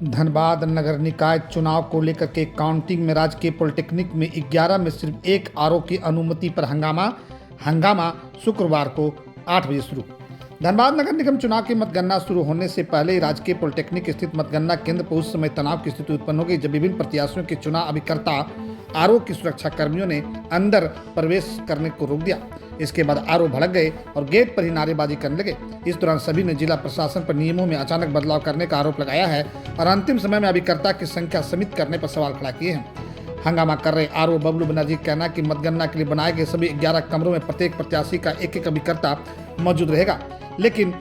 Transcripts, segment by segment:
धनबाद नगर निकाय चुनाव को लेकर के काउंटिंग में राजकीय पॉलिटेक्निक में 11 में सिर्फ एक आरओ की अनुमति पर हंगामा शुक्रवार को 8 बजे शुरू। धनबाद नगर निगम चुनाव की मतगणना शुरू होने से पहले ही राजकीय पॉलिटेक्निक स्थित मतगणना केंद्र पर उस समय तनाव की स्थिति उत्पन्न हो गई जब विभिन्न प्रत्याशियों के चुनाव अभिकर्ता आरओ की सुरक्षा कर्मियों ने अंदर प्रवेश करने को रोक दिया। इसके बाद आरओ भड़क गए और गेट पर ही नारेबाजी करने लगे। इस दौरान सभी ने जिला प्रशासन पर नियमों में अचानक बदलाव करने का आरोप लगाया है और अंतिम समय में अभिकर्ता की संख्या सीमित करने पर सवाल खड़ा किए हैं। हंगामा कर रहे आरओ बबलू बनर्जी का कहना कि मतगणना के लिए बनाए गए सभी 11 कमरों में प्रत्येक प्रत्याशी का एक अभिकर्ता मौजूद रहेगा, लेकिन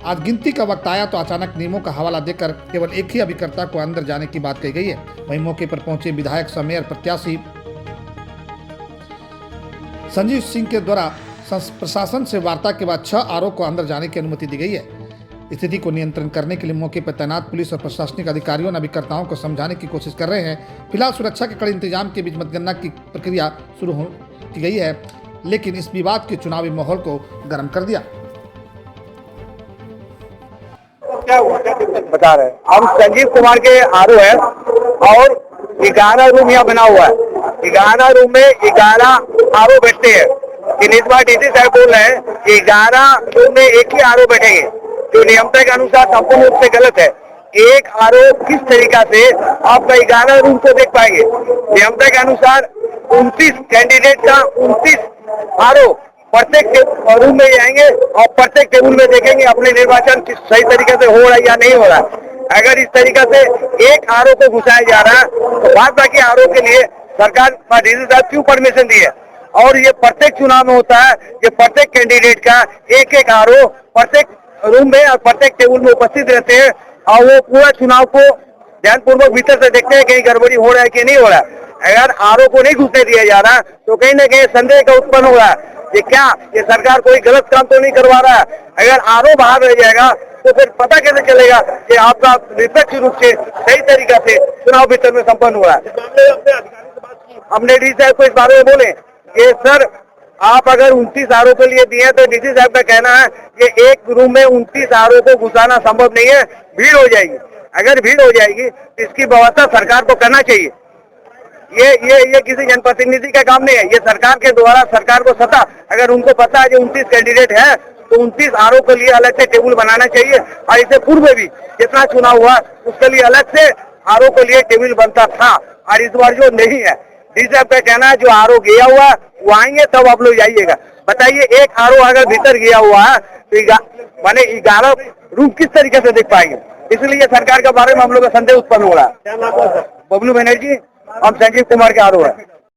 आज गिनती का वक्त आया तो अचानक नियमों का हवाला देकर केवल एक ही अभिकर्ता को अंदर जाने की बात कही गई है। वहीं मौके पर पहुंचे विधायक सह मेयर प्रत्याशी संजीव सिंह के द्वारा प्रशासन से वार्ता के बाद 6 आरओ को अंदर जाने की अनुमति दी गई है। स्थिति को नियंत्रण करने के लिए मौके पर तैनात पुलिस और प्रशासनिक अधिकारियों ने अभिकर्ताओं को समझाने की कोशिश कर रहे हैं। फिलहाल सुरक्षा के कड़े इंतजाम के बीच मतगणना की प्रक्रिया शुरू की गई है, लेकिन इस विवाद के चुनावी माहौल को गर्म कर दिया। क्या हुआ, क्या बता रहे हैं? हम संजीव कुमार के आरओ है और 11 रूम यहाँ बना हुआ है। 11 रूम में 11 आरओ बैठते हैं। इस बार डीसी साहब बोल रहे हैं 11 रूम में एक ही आरओ बैठेंगे, जो नियमता के अनुसार संपूर्ण रूप से गलत है। एक आरओ किस तरीका से आपका 11 रूम को देख पाएंगे? नियमता के अनुसार 29 कैंडिडेट का 29 आरओ प्रत्येक रूम में आएंगे और प्रत्येक टेबल में देखेंगे अपने निर्वाचन सही तरीके से हो रहा है या नहीं हो रहा है। अगर इस तरीके से एक आरओ को घुसाया जा रहा है तो बाद बाकी आरओ के लिए सरकार डीसी साहब क्यों परमिशन दी है? और ये प्रत्येक चुनाव में होता है, ये प्रत्येक कैंडिडेट का एक आरओ प्रत्येक रूम में और प्रत्येक टेबल में उपस्थित रहते हैं और वो पूरा चुनाव को ध्यानपूर्वक भीतर से देखते हैं कहीं गड़बड़ी हो रहा है कि नहीं हो रहा है। अगर आरओ को नहीं घुसने दिया जा रहा तो कहीं ना कहीं संदेह का उत्पन्न हो रहा है ये क्या ये सरकार कोई गलत काम तो नहीं करवा रहा है। अगर आरओ बाहर रह जाएगा तो फिर पता कैसे चलेगा कि आपका निष्पक्ष रूप से सही तरीका से चुनाव भीतर में संपन्न हुआ है। हमने डीसी साहब को इस बारे में बोले कि सर आप अगर 29 आरओ के लिए दिए तो डीसी साहब का कहना है कि एक रूम में 29 आरओ को घुसाना संभव नहीं है, भीड़ हो जाएगी। अगर भीड़ हो जाएगी तो इसकी व्यवस्था सरकार को करना चाहिए। ये किसी जनप्रतिनिधि का काम नहीं है, ये सरकार के द्वारा सरकार को सत्ता, अगर उनको पता है जो 29 कैंडिडेट है तो 29 आरओ के लिए अलग से टेबल बनाना चाहिए। और इससे पूर्व भी जितना चुनाव हुआ उसके लिए अलग से आरओ के लिए टेबल बनता था और इस बार जो नहीं है, डीसी साहब का कहना है जो आरओ गया हुआ वो आएंगे तब आप लोग जाइएगा। बताइए एक आरओ अगर भीतर गया हुआ है तो माने 11 रूम किस तरीके से देख पाएंगे? इसलिए सरकार के बारे में हम लोग का संदेह उत्पन्न हो रहा है। बबलू बनर्जी, हम संजीव कुमार के आरओ है।